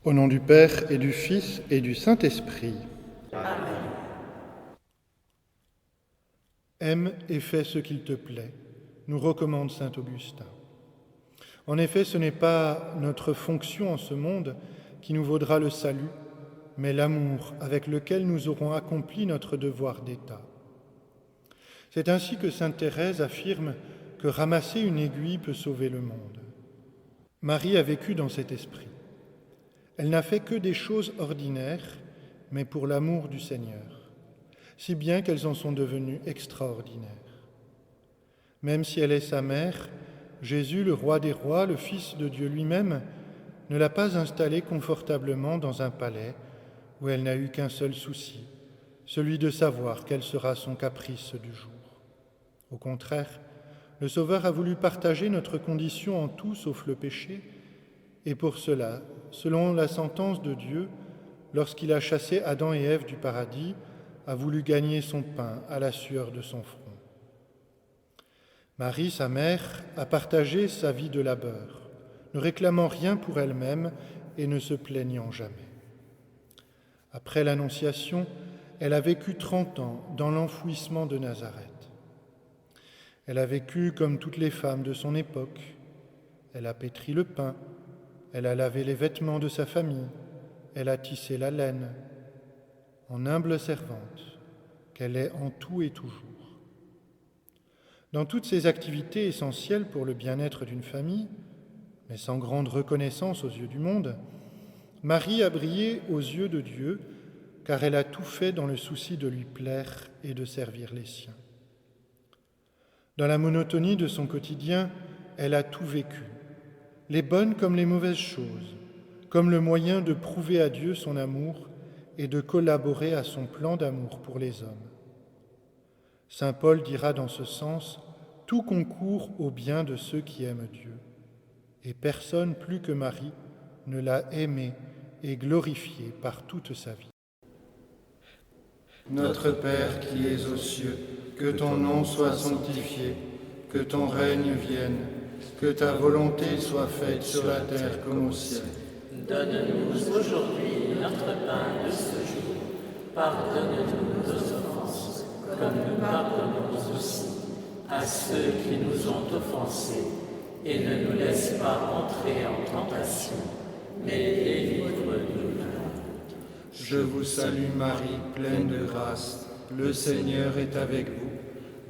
Au nom du Père et du Fils et du Saint-Esprit. Amen. Aime et fais ce qu'il te plaît, nous recommande saint Augustin. En effet, ce n'est pas notre fonction en ce monde qui nous vaudra le salut, mais l'amour avec lequel nous aurons accompli notre devoir d'État. C'est ainsi que sainte Thérèse affirme que ramasser une aiguille peut sauver le monde. Marie a vécu dans cet esprit. Elle n'a fait que des choses ordinaires, mais pour l'amour du Seigneur, si bien qu'elles en sont devenues extraordinaires. Même si elle est sa mère, Jésus, le roi des rois, le Fils de Dieu lui-même, ne l'a pas installée confortablement dans un palais où elle n'a eu qu'un seul souci, celui de savoir quel sera son caprice du jour. Au contraire, le Sauveur a voulu partager notre condition en tout sauf le péché, et pour cela, selon la sentence de Dieu, lorsqu'il a chassé Adam et Ève du paradis, a voulu gagner son pain à la sueur de son front. Marie, sa mère, a partagé sa vie de labeur, ne réclamant rien pour elle-même et ne se plaignant jamais. Après l'Annonciation, elle a vécu 30 ans dans l'enfouissement de Nazareth. Elle a vécu comme toutes les femmes de son époque. Elle a pétri le pain, elle a lavé les vêtements de sa famille, elle a tissé la laine, en humble servante, qu'elle est en tout et toujours. Dans toutes ces activités essentielles pour le bien-être d'une famille, mais sans grande reconnaissance aux yeux du monde, Marie a brillé aux yeux de Dieu, car elle a tout fait dans le souci de lui plaire et de servir les siens. Dans la monotonie de son quotidien, elle a tout vécu, les bonnes comme les mauvaises choses, comme le moyen de prouver à Dieu son amour et de collaborer à son plan d'amour pour les hommes. Saint Paul dira dans ce sens « Tout concourt au bien de ceux qui aiment Dieu ». Et personne plus que Marie ne l'a aimé et glorifié par toute sa vie. Notre Père qui es aux cieux, que ton nom soit sanctifié, que ton règne vienne, que ta volonté soit faite sur la terre comme au ciel. Donne-nous aujourd'hui notre pain de ce jour. Pardonne-nous nos offenses, comme nous pardonnons aussi à ceux qui nous ont offensés. Et ne nous laisse pas entrer en tentation, mais délivre-nous du mal. Je vous salue Marie, pleine de grâce. Le Seigneur est avec vous.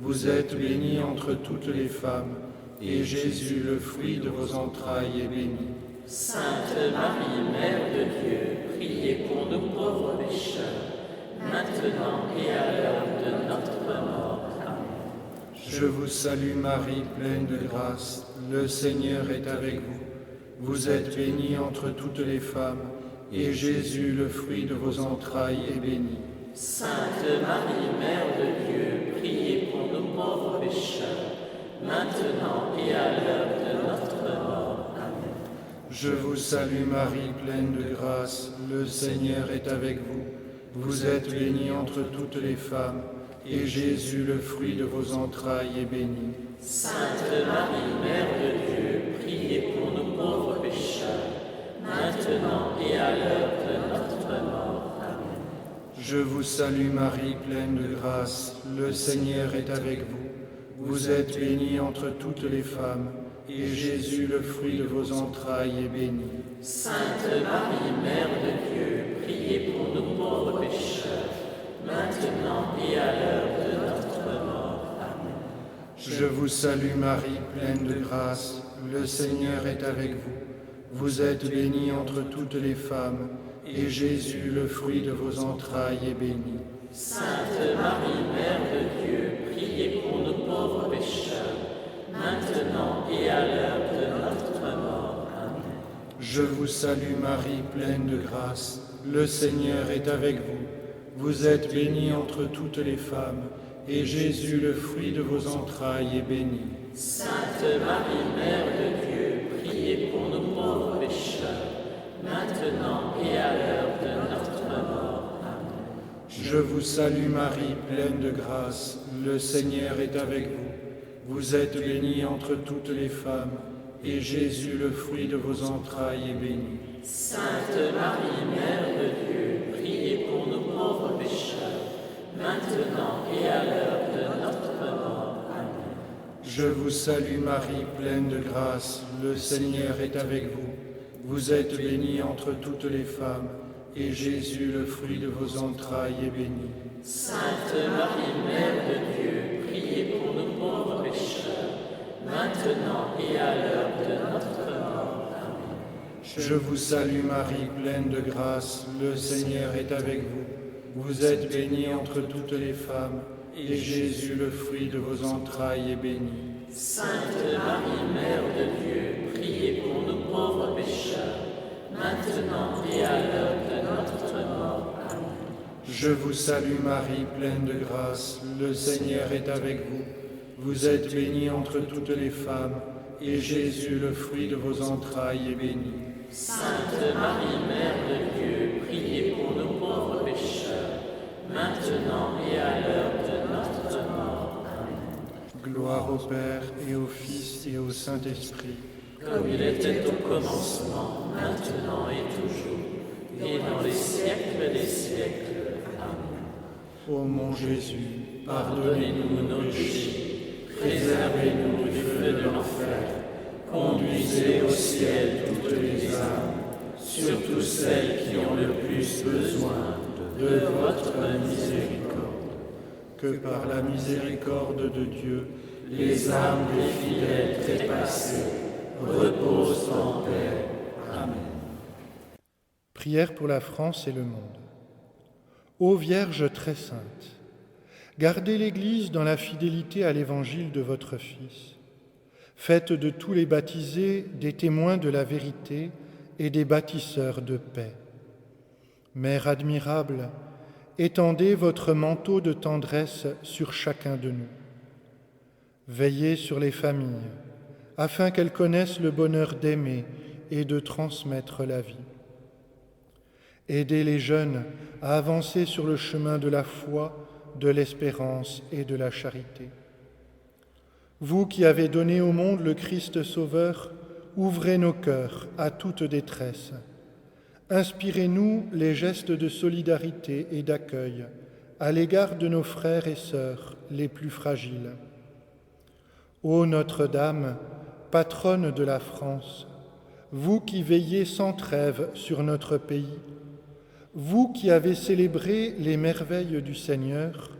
Vous êtes bénie entre toutes les femmes, et Jésus, le fruit de vos entrailles, est béni. Sainte Marie, Mère de Dieu, priez pour nous pauvres pécheurs, maintenant et à l'heure de notre mort. Amen. Je vous salue Marie, pleine de grâce. Le Seigneur est avec vous. Vous êtes bénie entre toutes les femmes, et Jésus, le fruit de vos entrailles, est béni. Sainte Marie, Mère de Dieu, priez pour nous pauvres pécheurs, maintenant et à l'heure de notre mort. Amen. Je vous salue Marie, pleine de grâce. Le Seigneur est avec vous. Vous êtes bénie entre toutes les femmes, et Jésus, le fruit de vos entrailles, est béni. Sainte Marie, Mère de Dieu, priez pour nous pauvres pécheurs, maintenant et à l'heure de notre mort. Amen. Je vous salue Marie, pleine de grâce. Le Seigneur est avec vous. Vous êtes bénie entre toutes les femmes, et Jésus, le fruit de vos entrailles, est béni. Sainte Marie, Mère de Dieu, priez pour nous pauvres pécheurs, maintenant et à l'heure de notre mort. Amen. Je vous salue Marie, pleine de grâce. Le Seigneur est avec vous. Vous êtes bénie entre toutes les femmes, et Jésus, le fruit de vos entrailles, est béni. Sainte Marie, Mère de Dieu, priez pour nous pauvres pécheurs, maintenant et à l'heure de notre mort. Amen. Je vous salue Marie, pleine de grâce. Le Seigneur est avec vous. Vous êtes bénie entre toutes les femmes, et Jésus, le fruit de vos entrailles, est béni. Sainte Marie, Mère de Dieu, priez pour nous pauvres pécheurs, maintenant et à l'heure de notre mort. Amen. Je vous salue Marie, pleine de grâce. Le Seigneur est avec vous. Vous êtes bénie entre toutes les femmes, et Jésus, le fruit de vos entrailles, est béni. Sainte Marie, Mère de Dieu, priez pour nous pauvres pécheurs, maintenant et à l'heure de notre mort. Amen. Je vous salue Marie, pleine de grâce, le Seigneur est avec vous. Vous êtes bénie entre toutes les femmes, et Jésus, le fruit de vos entrailles, est béni. Sainte Marie, Mère de Dieu, priez pour nous pauvres pécheurs, maintenant et à l'heure de notre mort. Amen. Je vous salue Marie, pleine de grâce, le Seigneur est avec vous. Vous êtes bénie entre toutes les femmes, et Jésus, le fruit de vos entrailles, est béni. Sainte Marie, Mère de Dieu, priez pour nous pauvres pécheurs, maintenant et à l'heure de notre mort. Amen. Je vous salue Marie, pleine de grâce, le Seigneur est avec vous. Vous êtes bénie entre toutes les femmes, et Jésus, le fruit de vos entrailles, est béni. Sainte Marie, Mère de Dieu, priez pour nous pauvres pécheurs, maintenant et à l'heure de notre mort. Amen. Gloire au Père, et au Fils, et au Saint-Esprit. Comme il était au commencement, maintenant et toujours, et dans les siècles des siècles. Amen. Ô mon Jésus, Pardonnez-nous nos péchés, préservez-nous du feu de l'enfer, conduisez au ciel toutes les âmes, surtout celles qui ont le plus besoin de votre miséricorde. que par la miséricorde de Dieu, Les âmes des fidèles trépassés reposent en paix. Amen. Prière pour la France et le monde. Ô Vierge très sainte, gardez l'Église dans la fidélité à l'Évangile de votre Fils. Faites de tous les baptisés des témoins de la vérité et des bâtisseurs de paix. Mère admirable, étendez votre manteau de tendresse sur chacun de nous. Veillez sur les familles, afin qu'elles connaissent le bonheur d'aimer et de transmettre la vie. Aidez les jeunes à avancer sur le chemin de la foi, de l'espérance et de la charité. Vous qui avez donné au monde le Christ Sauveur, ouvrez nos cœurs à toute détresse. Inspirez-nous les gestes de solidarité et d'accueil à l'égard de nos frères et sœurs les plus fragiles. Ô Notre-Dame, patronne de la France, vous qui veillez sans trêve sur notre pays, vous qui avez célébré les merveilles du Seigneur,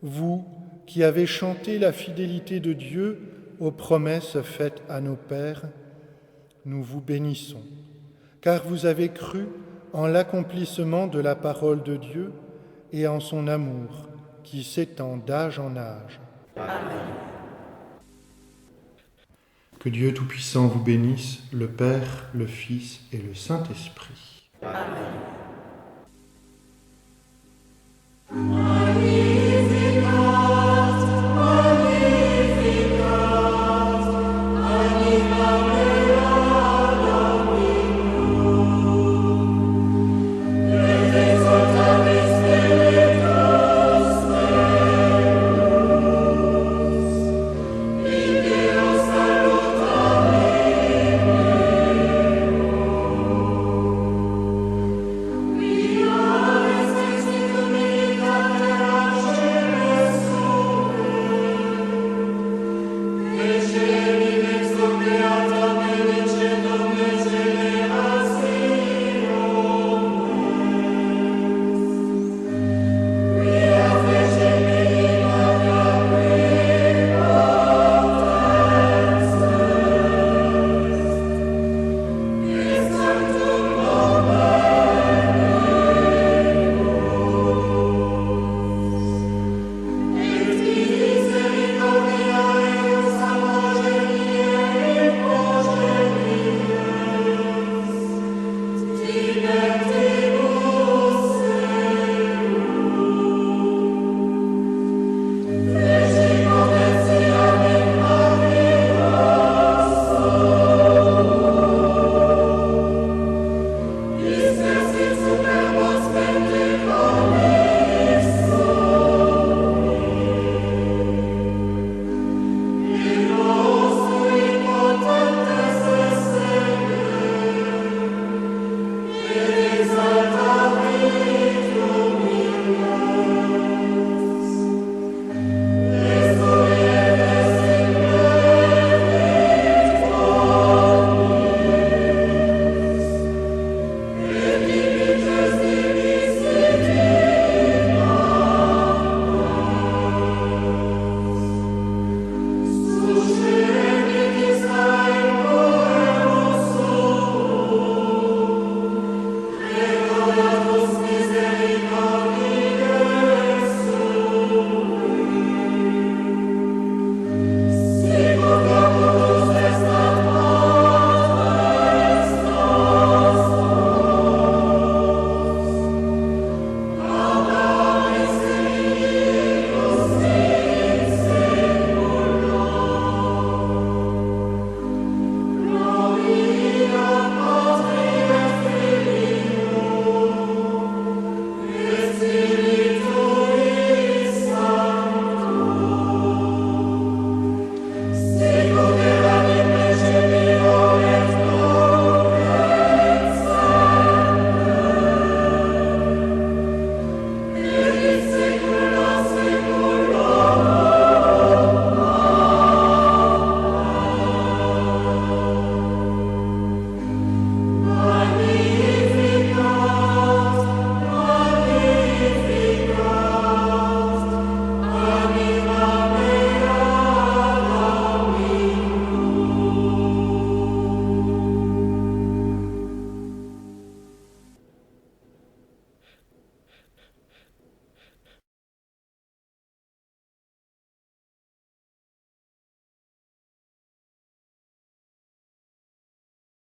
vous qui avez chanté la fidélité de Dieu aux promesses faites à nos pères, nous vous bénissons, car vous avez cru en l'accomplissement de la parole de Dieu et en son amour qui s'étend d'âge en âge. Amen. Que Dieu Tout-Puissant vous bénisse, le Père, le Fils et le Saint-Esprit. Amen.